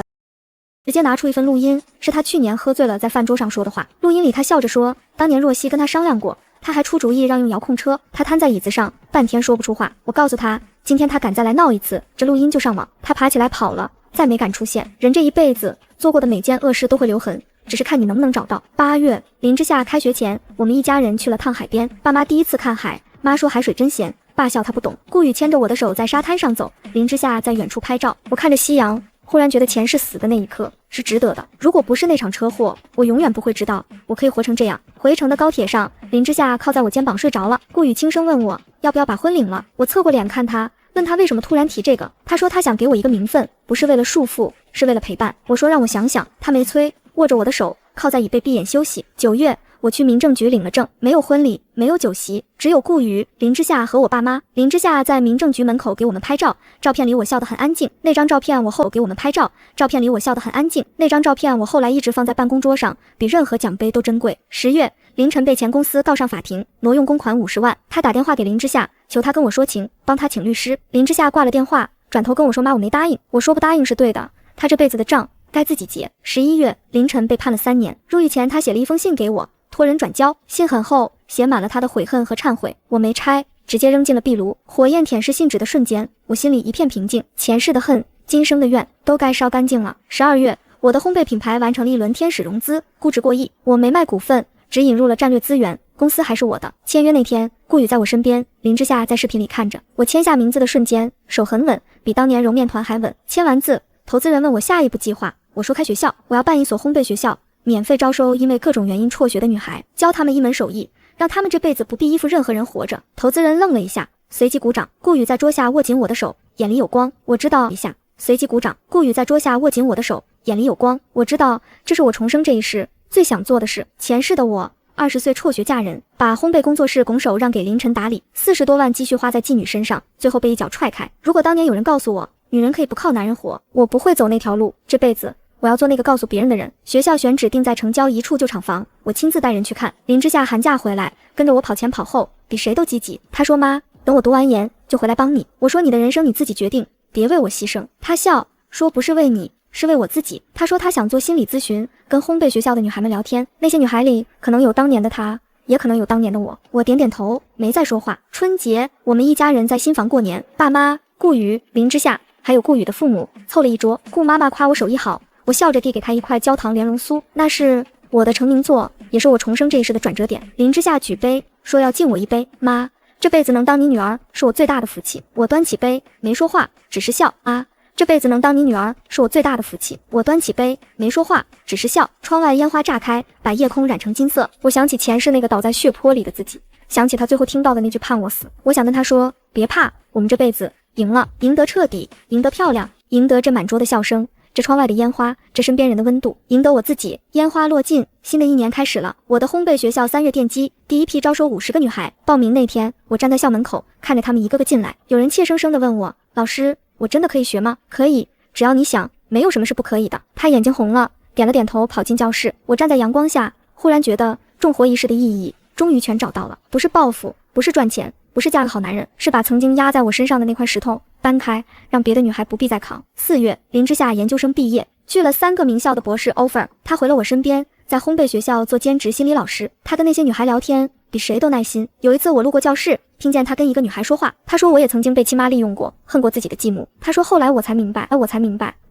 在饭桌上说的话。录音里他笑着说，当年若曦跟他商量过，他还出主意让用遥控车。他瘫在椅子上，半天说不出话。我告诉他，今天他敢再来闹一次，这录音就上网。他爬起来跑了，再没敢出现。人这一辈子做过的每件恶事都会留痕，只是看你能不能找到。8月，林之夏开学前，我们一家人去了趟海边。爸妈第一次看海，妈说海水真咸，爸笑他不懂。顾宇牵着我的手在沙滩上走，林之夏在远处拍照。我看着夕阳，忽然觉得前世死的那一刻是值得的。如果不是那场车祸，我永远不会知道我可以活成这样。回程的高铁上，林之夏靠在我肩膀睡着了。顾宇轻声问我要不要把婚领了。我侧过脸看他，问他为什么突然提这个。他说他想给我一个名分，不是为了束缚，是为了陪伴。我说让我想想，他没催，握着我的手靠在椅背闭眼休息。9月，我去民政局领了证，没有婚礼，没有酒席，只有顾宇、林之夏和我爸妈。林之夏在民政局门口给我们拍照，照片里我笑得很安静。那张照片我后给我们拍照，照片里我笑得很安静。那张照片我后来一直放在办公桌上，比任何奖杯都珍贵。10月，凌晨被前公司告上法庭，挪用公款50万。他打电话给林之夏，求他跟我说情，帮他请律师。林之夏挂了电话，转头跟我说妈，我没答应。我说不答应是对的，他这辈子的账该自己结。11月，凌晨被判了3年。入狱前他写了一封信给我，托人转交，信很厚，写满了他的悔恨和忏悔。我没拆，直接扔进了壁炉。火焰舔舐信纸的瞬间，我心里一片平静，前世的恨，今生的怨都该烧干净了。12月，我的烘焙品牌完成了一轮天使融资，估值过亿。我没卖股份，只引入了战略资源，公司还是我的。签约那天，顾宇在我身边，林之夏在视频里看着我签下名字的瞬间，手很稳，比当年揉面团还稳。签完字，投资人问我下一步计划，我说开学校，我要办一所烘焙学校，免费招收因为各种原因辍学的女孩，教她们一门手艺，让她们这辈子不必依附任何人活着。投资人愣了一下，随即鼓掌。顾宇在桌下握紧我的手，眼里有光，我知道一下。随即鼓掌。顾宇在桌下握紧我的手，眼里有光，我知道这是我重生这一世最想做的事。前世的我20岁辍学嫁人，把烘焙工作室拱手让给凌晨打理，40多万积蓄花在妓女身上，最后被一脚踹开。如果当年有人告诉我女人可以不靠男人活，我不会走那条路。这辈子我要做那个告诉别人的人。学校选址定在城郊一处旧厂房，我亲自带人去看。林之夏寒假回来，跟着我跑前跑后，比谁都积极。他说妈，等我读完研就回来帮你。我说你的人生你自己决定，别为我牺牲。他笑说不是为你，是为我自己。他说他想做心理咨询，跟烘焙学校的女孩们聊天，那些女孩里可能有当年的他，也可能有当年的我。我点点头，没再说话。春节，我们一家人在新房过年，爸妈、顾宇、林之夏还有顾宇的父母凑了一桌。顾妈妈夸我手艺好，我笑着递给她一块焦糖莲蓉酥，那是我的成名作，也是我重生这一世的转折点。林之夏举杯说要敬我一杯，妈，这辈子能当你女儿是我最大的福气。我端起杯没说话，只是笑。啊，这辈子能当你女儿是我最大的福气。我端起杯没说话，只是笑。窗外烟花炸开，把夜空染成金色。我想起前世那个倒在血泊里的自己，想起他最后听到的那句判我死。我想跟他说，别怕，我们这辈子赢了，赢得彻底，赢得漂亮，赢得这满桌的笑声，这窗外的烟花，这身边人的温度，赢得我自己。烟花落尽，新的一年开始了。我的烘焙学校3月奠基，第一批招收50个女孩。报名那天，我站在校门口，看着她们一个个进来。有人怯生生地问我，老师，我真的可以学吗？可以，只要你想，没有什么是不可以的。他眼睛红了，点了点头，跑进教室。我站在阳光下，忽然觉得重活一世的意义终于全找到了，不是报复，不是赚钱，不是嫁个好男人，是把曾经压在我身上的那块石头搬开，让别的女孩不必再扛。4月，林之夏研究生毕业，拒了3个名校的博士 offer， 他回了我身边，在烘焙学校做兼职心理老师。他跟那些女孩聊天比谁都耐心。有一次我路过教室，听见他跟一个女孩说话，他说我也曾经被亲妈利用过，恨过自己的继母。他说后来我才明白，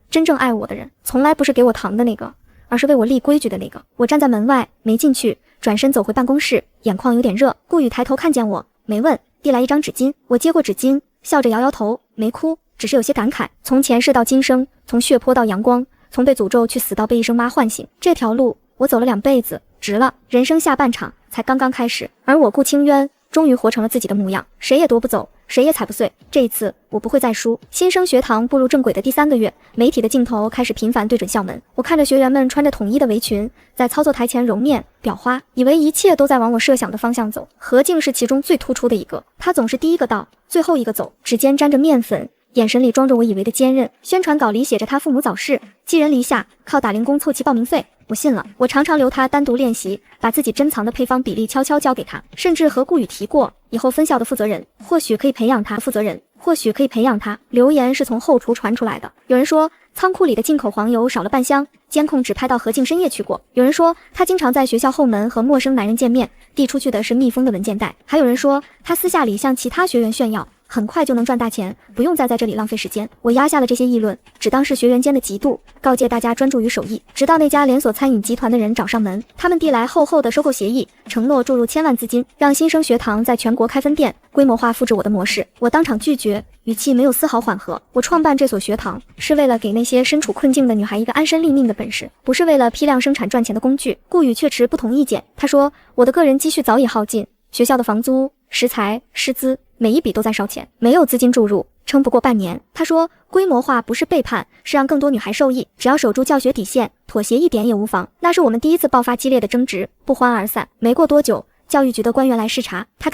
真正爱我的人从来不是给我糖的那个，而是为我立规矩的那个。我站在门外没进去，转身走回办公室，眼眶有点热。顾宇抬头看见我没问，递来一张纸巾。我接过纸巾，笑着摇摇头，没哭，只是有些感慨。从前世到今生，从血泊到阳光，从被诅咒去死到被一声妈唤醒，这条路我走了2辈子，值了。人生下半场才刚刚开始，而我顾清渊终于活成了自己的模样，谁也夺不走，谁也踩不碎。这一次我不会再输。新生学堂步入正轨的第3个月，媒体的镜头开始频繁对准校门。我看着学员们穿着统一的围裙，在操作台前揉面裱花，以为一切都在往我设想的方向走。何静是其中最突出的一个，她总是第一个到，最后一个走，指尖沾着面粉，眼神里装着我以为的坚韧。宣传稿里写着他父母早逝，寄人篱下，靠打零工凑齐报名费。我信了，我常常留他单独练习，把自己珍藏的配方比例悄悄交给他，甚至和顾宇提过，以后分校的负责人或许可以培养他。留言是从后厨传出来的，有人说仓库里的进口黄油少了半箱，监控只拍到何静深夜去过。有人说他经常在学校后门和陌生男人见面，递出去的是密封的文件袋。还有人说他私下里向其他学员炫耀，很快就能赚大钱，不用再在这里浪费时间。我压下了这些议论，只当是学员间的嫉妒，告诫大家专注于手艺。直到那家连锁餐饮集团的人找上门，他们递来厚厚的收购协议，承诺注入千万资金，让新生学堂在全国开分店，规模化复制我的模式。我当场拒绝，语气没有丝毫缓和。我创办这所学堂，是为了给那些身处困境的女孩一个安身立命的本事，不是为了批量生产赚钱的工具。顾宇却持不同意见，他说我的个人积蓄早已耗尽，学校的房租、食材、师资每一笔都在烧钱，没有资金注入，撑不过半年。他说规模化不是背叛，是让更多女孩受益，只要守住教学底线，妥协一点也无妨。那是我们第一次爆发激烈的争执，不欢而散。没过多久，教育局的官员来视察，他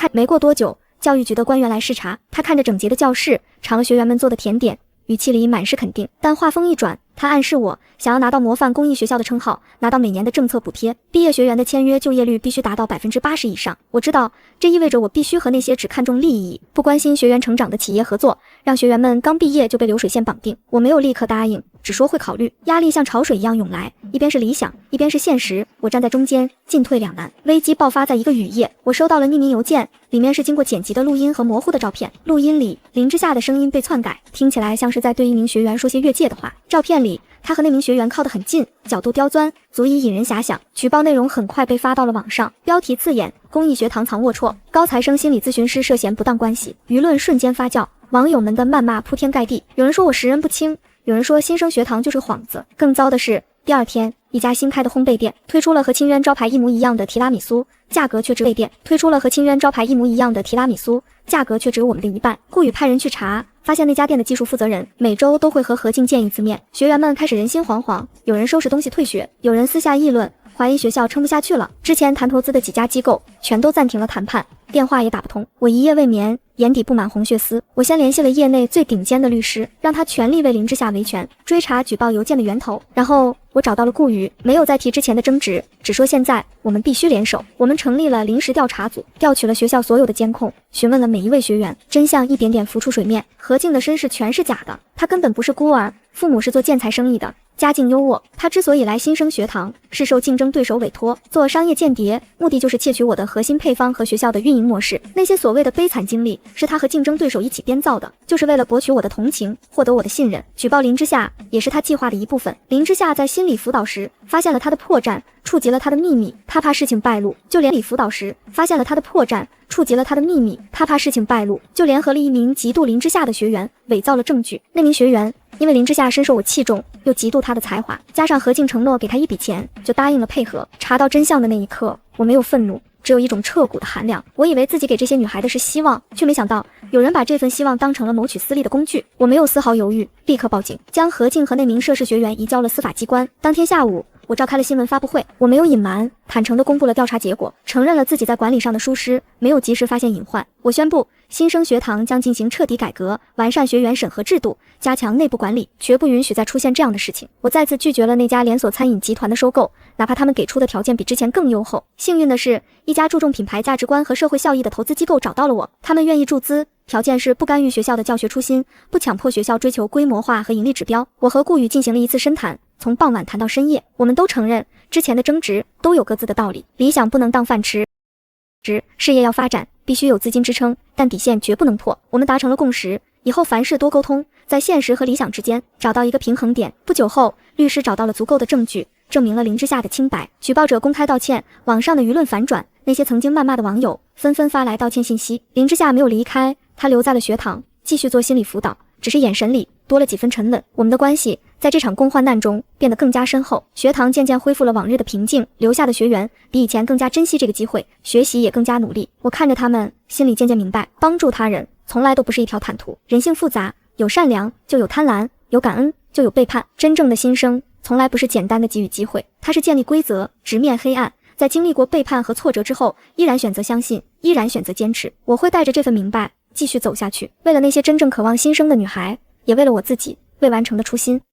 看着整洁的教室，尝了学员们做的甜点，语气里满是肯定。但话锋一转，他暗示我想要拿到模范公益学校的称号，拿到每年的政策补贴，毕业学员的签约就业率必须达到80%以上。我知道这意味着我必须和那些只看重利益、不关心学员成长的企业合作，让学员们刚毕业就被流水线绑定。我没有立刻答应，只说会考虑。压力像潮水一样涌来，一边是理想，一边是现实，我站在中间，进退两难。危机爆发在一个雨夜，我收到了匿名邮件，里面是经过剪辑的录音和模糊的照片。录音里林之夏的声音被篡改，听起来像是在对一名学员说些越界的话。照片里他和那名学员靠得很近，角度刁钻，足以引人遐想。举报内容很快被发到了网上，标题刺眼：公益学堂藏龌龊，高材生心理咨询师涉嫌不当关系。舆论瞬间发酵，网友们的谩骂铺天盖地。有人说我识人不清，有人说新生学堂就是个幌子。更糟的是，第二天一家新开的烘焙店推出了和清渊招牌一模一样的提拉米苏，价格却只有我们的一半。顾宇派人去查，发现那家店的技术负责人每周都会和何静见一次面。学员们开始人心惶惶，有人收拾东西退学，有人私下议论，怀疑学校撑不下去了。之前谈投资的几家机构全都暂停了谈判，电话也打不通。我一夜未眠，眼底布满红血丝。我先联系了业内最顶尖的律师，让他全力为林之夏维权，追查举报邮件的源头。然后我找到了顾宇，没有再提之前的争执，只说现在我们必须联手。我们成立了临时调查组，调取了学校所有的监控，询问了每一位学员，真相一点点浮出水面。何静的身世全是假的，她根本不是孤儿，父母是做建材生意的，家境优渥。她之所以来新生学堂，是受竞争对手委托做商业间谍，目的就是窃取我的核心配方和学校的运营模式。那些所谓的悲惨经历是他和竞争对手一起编造的，就是为了博取我的同情，获得我的信任。举报林之夏也是他计划的一部分。林之夏在心理辅导时发现了他的破绽，触及了他的秘密，他怕事情败露，就连联合了一名嫉妒林之夏的学员，伪造了证据。那名学员因为林之夏深受我器重，又嫉妒他的才华，加上何静承诺给他一笔钱，就答应了配合。查到真相的那一刻，我没有愤怒，只有一种彻骨的寒凉。我以为自己给这些女孩的是希望，却没想到有人把这份希望当成了谋取私利的工具。我没有丝毫犹豫，立刻报警，将何静和那名涉事学员移交了司法机关。当天下午，我召开了新闻发布会，我没有隐瞒，坦诚地公布了调查结果，承认了自己在管理上的疏失，没有及时发现隐患。我宣布，新生学堂将进行彻底改革，完善学员审核制度，加强内部管理，绝不允许再出现这样的事情。我再次拒绝了那家连锁餐饮集团的收购，哪怕他们给出的条件比之前更优厚。幸运的是，一家注重品牌价值观和社会效益的投资机构找到了我，他们愿意注资，条件是不干预学校的教学初心，不强迫学校追求规模化和盈利指标。我和顾宇进行了一次深谈，从傍晚谈到深夜，我们都承认之前的争执都有各自的道理，理想不能当饭吃，事业要发展必须有资金支撑，但底线绝不能破。我们达成了共识，以后凡事多沟通，在现实和理想之间找到一个平衡点。不久后，律师找到了足够的证据，证明了林之夏的清白。举报者公开道歉，网上的舆论反转，那些曾经谩骂的网友纷纷发来道歉信息。林之夏没有离开，他留在了学堂，继续做心理辅导，只是眼神里多了几分沉稳。我们的关系在这场共患难中变得更加深厚，学堂渐渐恢复了往日的平静，留下的学员比以前更加珍惜这个机会，学习也更加努力。我看着他们，心里渐渐明白，帮助他人从来都不是一条坦途，人性复杂，有善良就有贪婪，有感恩就有背叛。真正的新生从来不是简单的给予机会，它是建立规则，直面黑暗，在经历过背叛和挫折之后，依然选择相信，依然选择坚持。我会带着这份明白继续走下去，为了那些真正渴望新生的女孩，也为了我自己未完成的初心。